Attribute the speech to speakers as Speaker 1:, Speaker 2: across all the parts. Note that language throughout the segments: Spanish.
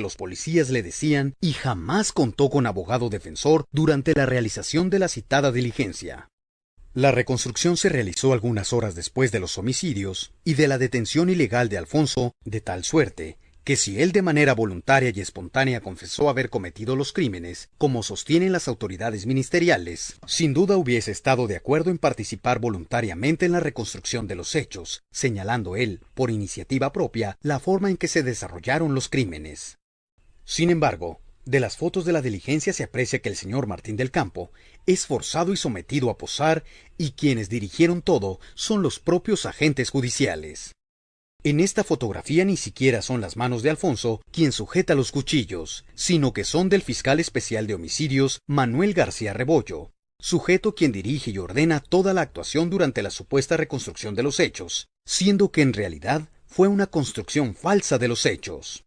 Speaker 1: los policías le decían y jamás contó con abogado defensor durante la realización de la citada diligencia. La reconstrucción se realizó algunas horas después de los homicidios y de la detención ilegal de Alfonso, de tal suerte que si él de manera voluntaria y espontánea confesó haber cometido los crímenes, como sostienen las autoridades ministeriales, sin duda hubiese estado de acuerdo en participar voluntariamente en la reconstrucción de los hechos, señalando él, por iniciativa propia, la forma en que se desarrollaron los crímenes. Sin embargo, de las fotos de la diligencia se aprecia que el señor Martín del Campo es forzado y sometido a posar, y quienes dirigieron todo son los propios agentes judiciales. En esta fotografía ni siquiera son las manos de Alfonso quien sujeta los cuchillos, sino que son del fiscal especial de homicidios Manuel García Rebollo, sujeto quien dirige y ordena toda la actuación durante la supuesta reconstrucción de los hechos, siendo que en realidad fue una construcción falsa de los hechos.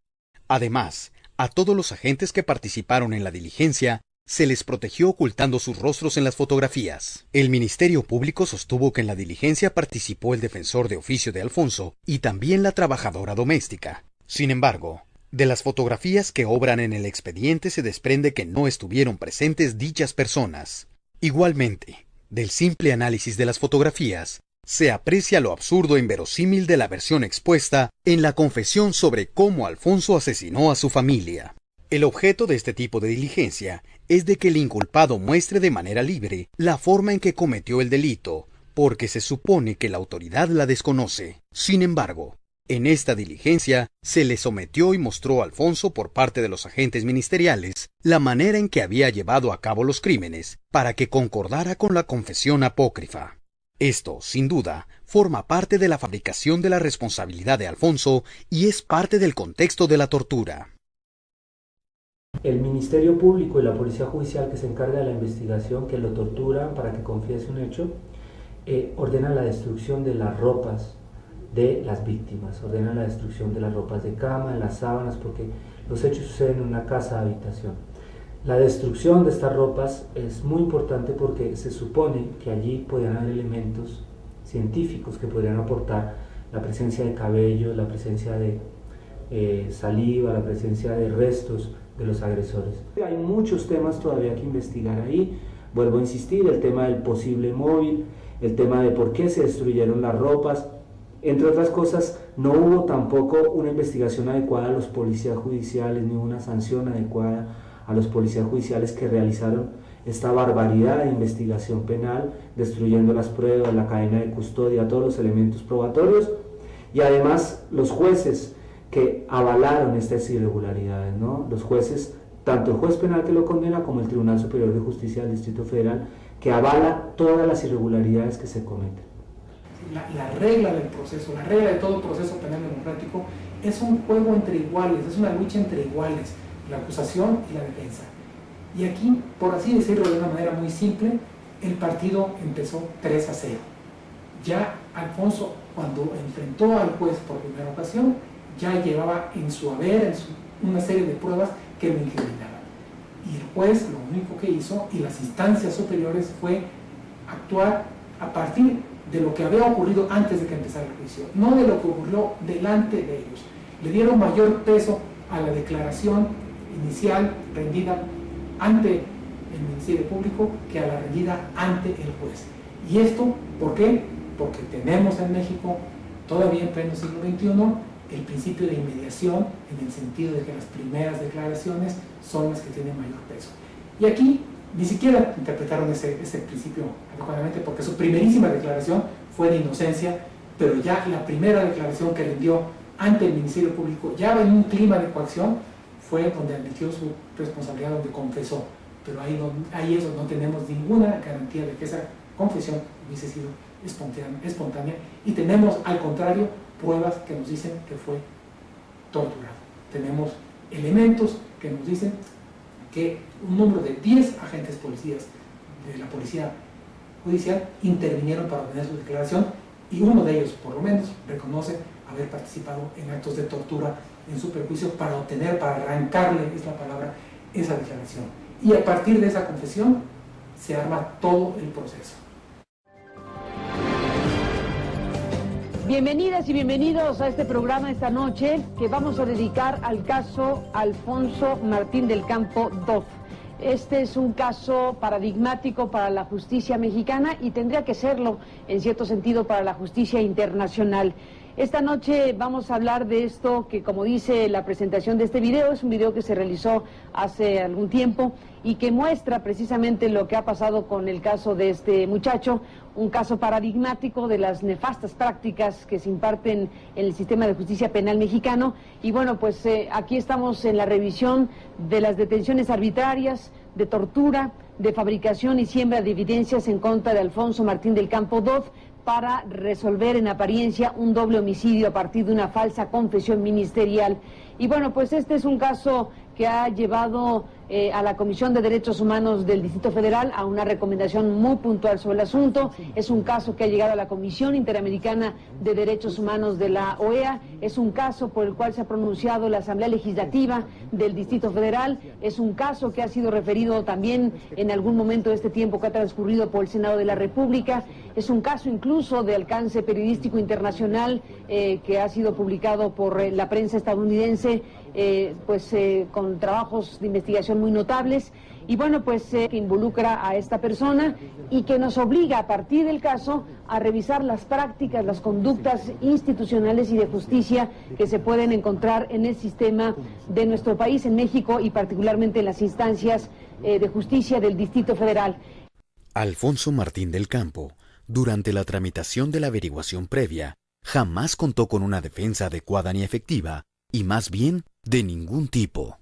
Speaker 1: Además, a todos los agentes que participaron en la diligencia se les protegió ocultando sus rostros en las fotografías. El Ministerio Público sostuvo que en la diligencia participó el defensor de oficio de Alfonso y también la trabajadora doméstica. Sin embargo, de las fotografías que obran en el expediente se desprende que no estuvieron presentes dichas personas. Igualmente, del simple análisis de las fotografías, se aprecia lo absurdo e inverosímil de la versión expuesta en la confesión sobre cómo Alfonso asesinó a su familia. El objeto de este tipo de diligencia es de que el inculpado muestre de manera libre la forma en que cometió el delito, porque se supone que la autoridad la desconoce. Sin embargo, en esta diligencia se le sometió y mostró a Alfonso por parte de los agentes ministeriales la manera en que había llevado a cabo los crímenes para que concordara con la confesión apócrifa. Esto, sin duda, forma parte de la fabricación de la responsabilidad de Alfonso y es parte del contexto de la tortura.
Speaker 2: El Ministerio Público y la Policía Judicial que se encarga de la investigación, que lo torturan para que confiese un hecho, ordena la destrucción de las ropas de las víctimas, ordena la destrucción de las ropas de cama, de las sábanas, porque los hechos suceden en una casa de habitación. La destrucción de estas ropas es muy importante porque se supone que allí podrían haber elementos científicos que podrían aportar la presencia de cabello, la presencia de saliva, la presencia de restos de los agresores. Hay muchos temas todavía que investigar ahí. Vuelvo a insistir, el tema del posible móvil, el tema de por qué se destruyeron las ropas. Entre otras cosas, no hubo tampoco una investigación adecuada a los policías judiciales, ni una sanción adecuada a los policías judiciales que realizaron esta barbaridad de investigación penal, destruyendo las pruebas, la cadena de custodia, todos los elementos probatorios, y además los jueces que avalaron estas irregularidades, ¿no? Los jueces, tanto el juez penal que lo condena como el Tribunal Superior de Justicia del Distrito Federal, que avala todas las irregularidades que se cometen.
Speaker 3: La regla del proceso, la regla de todo proceso penal democrático es un juego entre iguales, es una lucha entre iguales, la acusación y la defensa. Y aquí, por así decirlo de una manera muy simple, el partido empezó 3-0. Ya Alfonso, cuando enfrentó al juez por primera ocasión, ya llevaba en su haber una serie de pruebas que lo incriminaban. Y el juez lo único que hizo, y las instancias superiores, fue actuar a partir de lo que había ocurrido antes de que empezara el juicio, no de lo que ocurrió delante de ellos. Le dieron mayor peso a la declaración inicial rendida ante el Ministerio Público que a la rendida ante el juez. ¿Y esto por qué? Porque tenemos en México, todavía en pleno siglo XXI, el principio de inmediación, en el sentido de que las primeras declaraciones son las que tienen mayor peso. Y aquí ni siquiera interpretaron ese principio adecuadamente, porque su primerísima declaración fue de inocencia, pero ya la primera declaración que rindió ante el Ministerio Público, ya en un clima de coacción, fue donde admitió su responsabilidad, donde confesó. Pero ahí eso no tenemos ninguna garantía de que esa confesión hubiese sido espontánea, y tenemos, al contrario, pruebas que nos dicen que fue torturado. Tenemos elementos que nos dicen que un número de 10 agentes policías de la Policía Judicial intervinieron para obtener su declaración, y uno de ellos, por lo menos, reconoce haber participado en actos de tortura en su perjuicio para obtener, para arrancarle, es la palabra, esa declaración. Y a partir de esa confesión se arma todo el proceso.
Speaker 4: Bienvenidas y bienvenidos a este programa esta noche que vamos a dedicar al caso Alfonso Martín del Campo Doff. Este es un caso paradigmático para la justicia mexicana y tendría que serlo, en cierto sentido, para la justicia internacional. Esta noche vamos a hablar de esto que, como dice la presentación de este video, es un video que se realizó hace algún tiempo y que muestra precisamente lo que ha pasado con el caso de este muchacho, un caso paradigmático de las nefastas prácticas que se imparten en el sistema de justicia penal mexicano. Y bueno, pues aquí estamos en la revisión de las detenciones arbitrarias, de tortura, de fabricación y siembra de evidencias en contra de Alfonso Martín del Campo Doff, para resolver en apariencia un doble homicidio a partir de una falsa confesión ministerial. Y bueno, pues este es un caso que ha llevado a la Comisión de Derechos Humanos del Distrito Federal a una recomendación muy puntual sobre el asunto. Es un caso que ha llegado a la Comisión Interamericana de Derechos Humanos de la OEA. Es un caso por el cual se ha pronunciado la Asamblea Legislativa del Distrito Federal. Es un caso que ha sido referido también en algún momento de este tiempo que ha transcurrido por el Senado de la República. Es un caso incluso de alcance periodístico internacional que ha sido publicado por la prensa estadounidense, con trabajos de investigación muy notables, y bueno, pues que involucra a esta persona y que nos obliga a partir del caso a revisar las prácticas, las conductas institucionales y de justicia que se pueden encontrar en el sistema de nuestro país, en México, y particularmente en las instancias de justicia del Distrito Federal.
Speaker 1: Alfonso Martín del Campo, durante la tramitación de la averiguación previa, jamás contó con una defensa adecuada ni efectiva, y más bien de ningún tipo.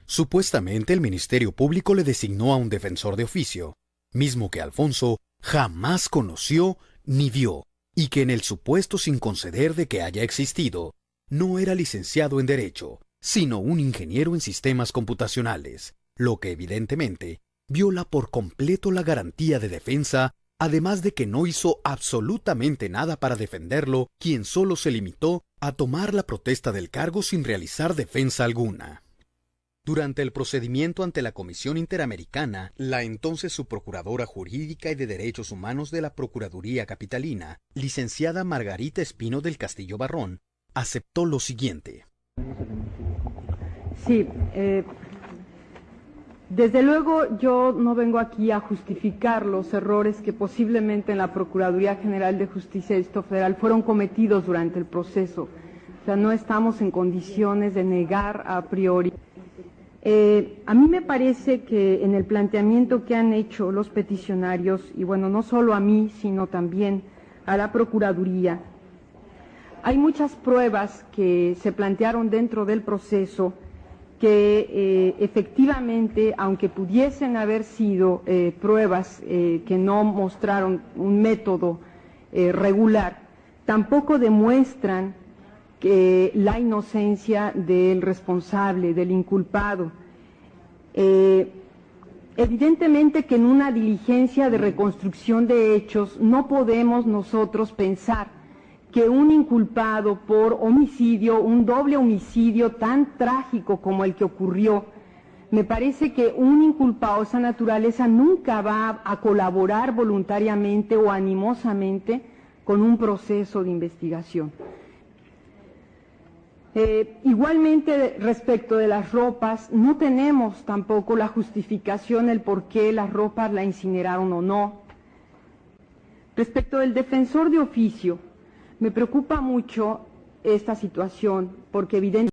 Speaker 1: Supuestamente el Ministerio Público le designó a un defensor de oficio, mismo que Alfonso jamás conoció ni vio, y que en el supuesto sin conceder de que haya existido, no era licenciado en Derecho, sino un ingeniero en sistemas computacionales, lo que evidentemente viola por completo la garantía de defensa, además de que no hizo absolutamente nada para defenderlo, quien solo se limitó a tomar la protesta del cargo sin realizar defensa alguna. Durante el procedimiento ante la Comisión Interamericana, la entonces subprocuradora jurídica y de Derechos Humanos de la Procuraduría Capitalina, licenciada Margarita Espino del Castillo Barrón, aceptó lo siguiente.
Speaker 5: Sí, desde luego yo no vengo aquí a justificar los errores que posiblemente en la Procuraduría General de Justicia del Distrito Federal fueron cometidos durante el proceso. O sea, no estamos en condiciones de negar a priori. A mí me parece que en el planteamiento que han hecho los peticionarios, y bueno, no solo a mí, sino también a la Procuraduría, hay muchas pruebas que se plantearon dentro del proceso que efectivamente, aunque pudiesen haber sido pruebas que no mostraron un método regular, tampoco demuestran que la inocencia del responsable, del inculpado. Evidentemente que en una diligencia de reconstrucción de hechos no podemos nosotros pensar que un inculpado por homicidio, un doble homicidio tan trágico como el que ocurrió, me parece que un inculpado de esa naturaleza nunca va a colaborar voluntariamente o animosamente con un proceso de investigación. Igualmente, respecto de las ropas, no tenemos tampoco la justificación, el por qué las ropas la incineraron o no. Respecto del defensor de oficio, me preocupa mucho esta situación, porque evidentemente